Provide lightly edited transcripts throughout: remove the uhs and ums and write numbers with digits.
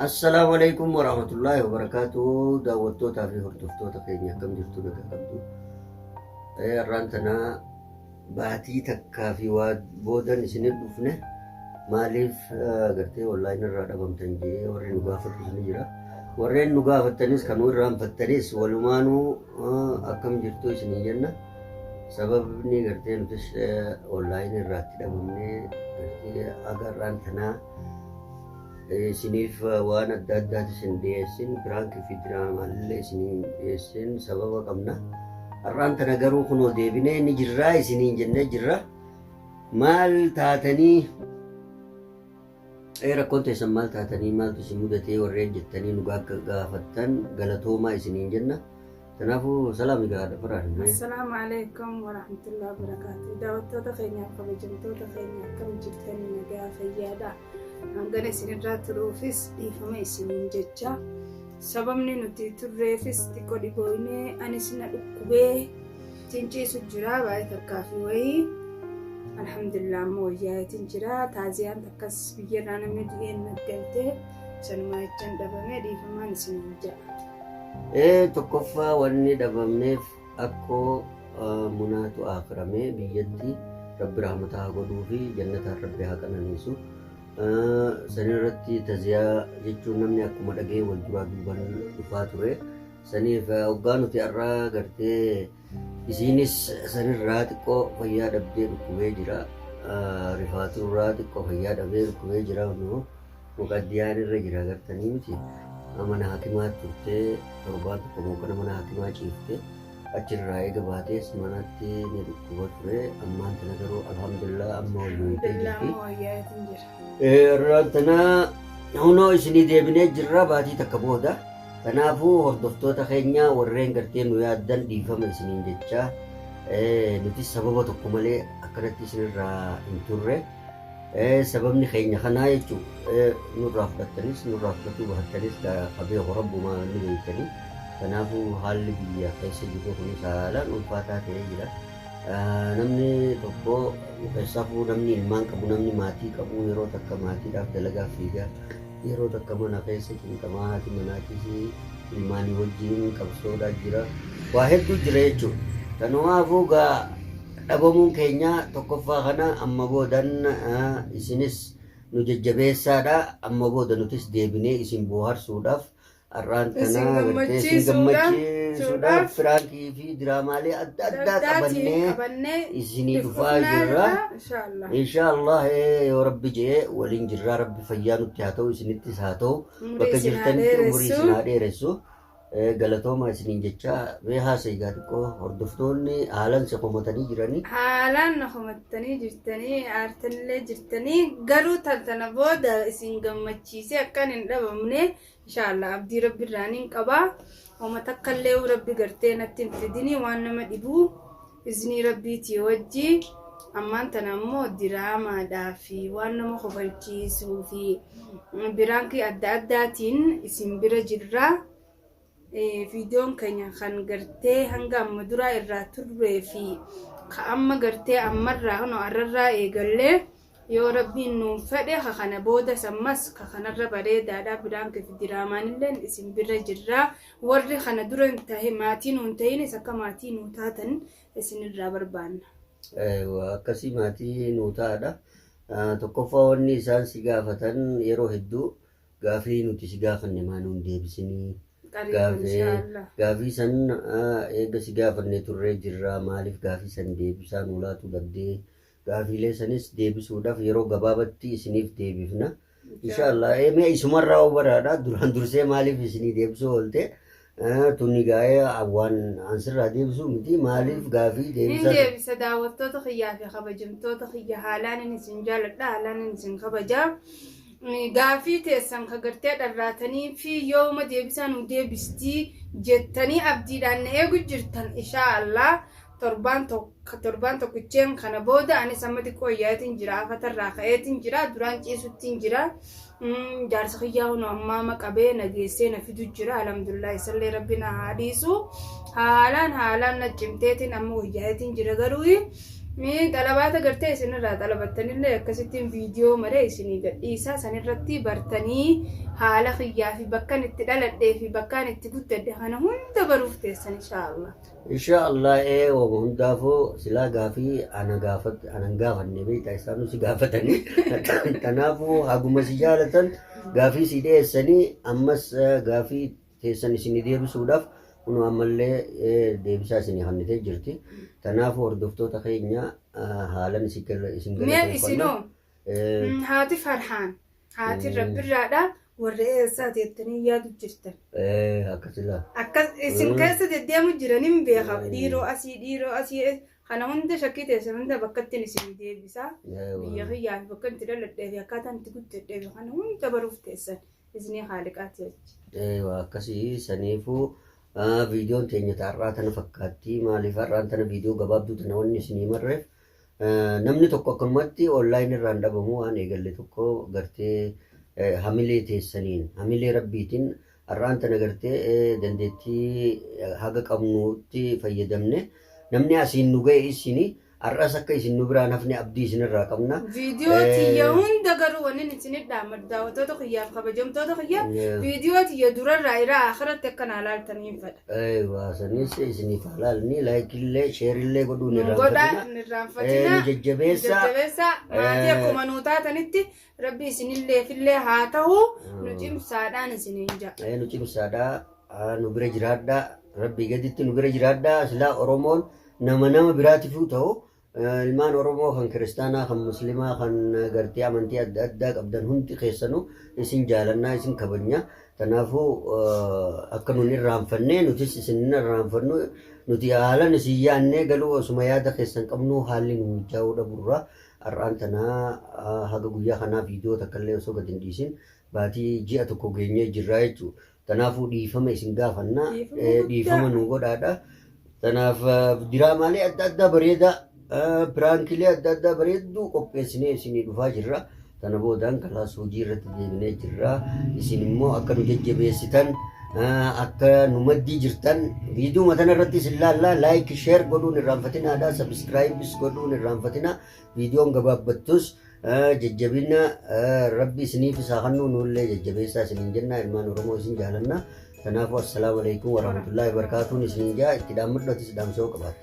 Assalamualaikum warahmatullahi wabarakatuh. Daawwattoota fi hordoftoota keenya akkam jirtu nagaa qabdu. Har'aan tana baatii takkaa fi waa boodan isin dhufne maaliif gartee online irraa dhabamtan jee warri nu gaafatu ni jira. Warreen nu gaafattanis kan irraanfattanis walumaanuu akkam jirtu isin jenna. Sababni gartee nutis online irraatti dhabamne gartee agarraan tanaa isiniif waan adda addaati isin dhiyeessin biraankii fi diraamallee isin dhiyeessin sababa qabna. Har'aan tana garuu kunoo deebinee ni jirraa isiniin jennee jirra. Maal taatanii rakkoon teessan maal taatanii maaltu isin mudatee warreen jettanii nu gaafattan galatoomaa isiniin jenna. Kanaafuu salaami gaadha faraan. Assalaamu alaykum wa rahmatullahi wa barakatuh. Daawwattoota keenyaaf kabajamtoota keenya akkam jirtanii nagaa fayyaadha. Hangana isinirraa turuufis dhiifama isiniin jecha sababni nuti turreefis xiqqoo dhibooynee anis na dhukkubee cinciisu jira baay'ee takkaa fi wayii alhamdulillah ammoo wayyaatiin jira taaziyaan takkas biyyarraa namni dhi'een naggaltee sanumaa jechaan dhabamee dhiifamaan isiniin jedha. Tokkoffaa wanni dhabamneef akkoo munaatu akhiramee biyyatti rabbi rahmataa godhuu fi jannataan rabbi haa qananiisu. Sanirratti taziyaa jechuun namni akkuma dhagee wal duraa duuban dhufaa ture. Saniif hoggaa nuti har'aa gartee isiinis sanirraa xiqqoo fayyaa dhabdee dhukkubee jira. Rifaaturraa xiqqoo fayyaa dhabee dhukkubee jira. Muqaddiyaan irra jira gartanii miti. Mana hakimaa turtee torbaan tokko muka mana hakimaa ciiftee achirraa eega baatees manatti ni dhukkuba ture. Ammaan tana garuu alhamdulillah amma wayyooyitee jirti. Har'aan tana hunoo isinii deebinee jirra baatii takka booda. Kanaafuu hordoftoota keenya warreen gartee nu yaaddan dhiifama isiniin jecha nuti sababa tokko malee akkanatti isinirraa hin turre. Sababni keenya kanaa jechuun nurraa fudhattanis nurraa fudhatuu bahattanis qabee horabbumaa ni beektanii. Kanaafuu haalli biyya keessa jiru kunis haalaan ulfaataa ta'ee jira. Namni tokko keessaafuu namni ilmaan qabu namni maatii qabu yeroo takka maatiidhaaf dalagaa fiigaa yeroo takka mana keessa cinqamaa haati manaatis ilmaanii wajjin qabsoodhaa jira. Waa hedduu jira jechuudha. Kanaafuu dhabamuun keenya tokkoffaa kana amma boodan isinis nu jajjabeessaadha. Amma booda nutis deebinee isin bohaarsuudhaaf har'aan tana gartee isin gammachiisuudhaaf firaankii fi diraamaalee adda addaa qabannee isinii dhufaa jirra. Inshaallah yoo rabbi jee waliin jirraa rabbi fayyaa nutti haa ta'u isinittis haa ta'u bakka jirtanitti umurii isin haa dheeressu. Galatooma isiniin jecha mee haasa'aa xiqqoo hordoftoonni haalaan si qomatanii jiranii. Haalaan na qomatanii jirtanii aartanillee jirtanii garuu tantana booda isin gammachiisee akkan hin dhabamne inshaallah abdii rabbi irraan hin qabaa. Homa takkallee rabbi gartee natti hin fidini waan nama dhibuu iznii rabbiitii wajji ammaan tana ammoo diraamaadhaa fi waan nama kofalchiisuu fi biraankii adda addaatiin isin bira jirra. Viidiyoon keenya kan gartee hanga amma duraa irraa turree fi ka amma gartee ammarraa hano arrarraa eegallee yoo rabbiin nuun fedhe ka kana booda sammas ka kanarra bareedaadhaa biraankii fi diraamaanillee isin bira jirraa. Warri kana dura hin tahe maatii nuun tahinis akka maatii nuu taatan isinirraa barbaanna. Akkasii maatii nuu taadha. Tokkoffaa wanni isaan si gaafatan yeroo hedduu gaafii nuti si gaafanne maa nuun deebisinii. Gaafii san eega si gaafannee turree jirra maaliif gaafii san deebisaa nu laatu dhabdee gaafiilee sanis deebisuudhaaf yeroo gabaabatti isiniif deebifna. Inshaallah mee isumarraa baraadha duraan dursee maaliif isinii deebisuu oolte tunni gaa'ee waan ansirraa deebisuu miti maaliif gaafii deebisa. Ni deebisa daawwattoota kiyyaa fi kabajamtoota kiyya haalaan isin jaaladha haalaan isin kabajaa. Gaafii teessan ka gartee dharraatanii fi yooma deebisaa nu deebistii jettanii abdiidhaan na eegu jirtan inshaallah torbaan tokkicheen kana booda anis amma xiqqoo wayyaatiin jira afatarraa ka'eetiin jira duraan ciisuttiin jira. Jaarsa kiyyaa hunu ammaa qabee nageessee na fidu jira alhamdulillah isallee rabbi na haa dhiisu haalaan na cimteetiin amma wayyaatiin jira garuu Mee xalabaata gartee isinirraa xalabattanillee akkasittiin viidiyoo malee isinii gadhiisaa sanirratti bartanii haala kiyyaa fi bakkaan itti dhaladhee fi bakkaan itti guddadhe kana hunda baruuf teessan inshaallah. Inshaallah wama hundaafuu silaa gaafii anan gaafanne beektaa isaan si gaafatanii kanaafuu haguma si jaalatan gaafii si dhiyeessanii ammas gaafii teessan isinii deebisuudhaaf kun ammallee deebisaa isinii hannitee jirti. Kanaafuu hordoftoota keenya haalan isin isinoo haati Farhaan haati Rabbirraadha warra eessaati jettanii yaadu jirtan. Akkas isin keessa deddeemu jiraniin beeka dhiiroo asii kana hunda shakkii teessan hunda bakka ittiin isin deebisaa biyya kiyyaa fi bakka itti dhaladhee fi akkaataan itti guddadhee fi kana hunda baruuf teessan isinii haaliqaati jechuudha. Akkasii saniifuu viidiyoon teenya har'aa tana fakkaatti maaliif har'aan tana viidiyoo gabaabduu tana wanni isinii marreef namni tokko akkanumatti onlaayinii irraan dhabamu waan eegalle tokko gartee hamilee teessaniin hamilee rabbiitiin har'aan tana gartee dandeettii haga qabnuutti fayyadamne namni asiin nu ga'e isinii har'as akka isin nu biraan hafne abdii isinirraa qabna. Viidiyoo tiyya hunda garuu wanni isinit dhaamadu daawwattoota kiyyaaf kabajamtoota kiyyaa viidiyoo tiyya durarraa irraa akhiratti akka naa laaltaniin fedha. Sanis isiniif halaalni laayikillee sheerillee godhuun irraanfatina. Jajjabeessa maatii akkuma nuu taatanitti rabbi isinillee fillee haa ta'u nu cimsaadhaan isiniin ja'a. Nu cimsaadhaa nu bira jiraadhaa rabbii gaditti nu bira jiraadhaa silaa Oromoon nama biraatiifuu ta'u. Ilmaan Oromoo kan kiristaanaa kan musliimaa kan gartee amantii adda addaa qabdan hundi keessanuu isin jaalannaa isin kabajna. Kanaafuu akka nuti irraanfannee nutis isin irraanfannu nuti haalan isin yaannee galuu osuma yaada keessan qabnu haalli nu mijaa'uu dhaburraa har'aan tanaa haga guyyaa kanaa viidiyoo takkallee osoo gad hin dhiisin baatii ji'a tokko geenyee jirraa jechuudha. Kanaafuu dhiifama isin gaafanna dhiifama nu godhaadha. Kanaaf diraamaalee adda addaa bareedaa piraankilee adda addaa bareedduu qopheessinee isinii dhufaa jirra. Kana boodaan kalaas hojii irratti deebinee jirra. Isin immoo akka nu jajjabeessitan akka nu maddii jirtan viidiyoo matana irratti isin laallaa laayik sheer godhuun irraanfatinaadha. Sabskiraayibis godhuun irraanfatina. Viidiyoon gabaabbattus jajjabina rabbi isiniif isaa kannuu nullee jajjabeessaa isiniin jenna ilmaan Oromoo isin jaalanna. Kanaafuu assalaamu alaikum warahmatullahi wabarakatuun isiniin jaa itti dhaammadhuutis dhaamsoo qabaata.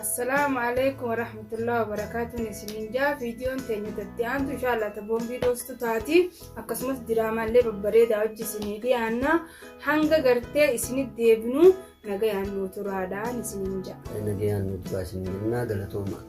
Assalamu alaikum warahmatullahi wabarakatuh isiniin jaa viidiyoon teenya tatti aantu inshaallah taboon viidiyoostu taati akkasumas diraamallee babbareedaa hojii isinii dhiyaanna hanga gartee isinit deebinu nagayaan nu turaadhaan isiniin jaa. Nagayaan nu turaa isiniin jennaa galatooma.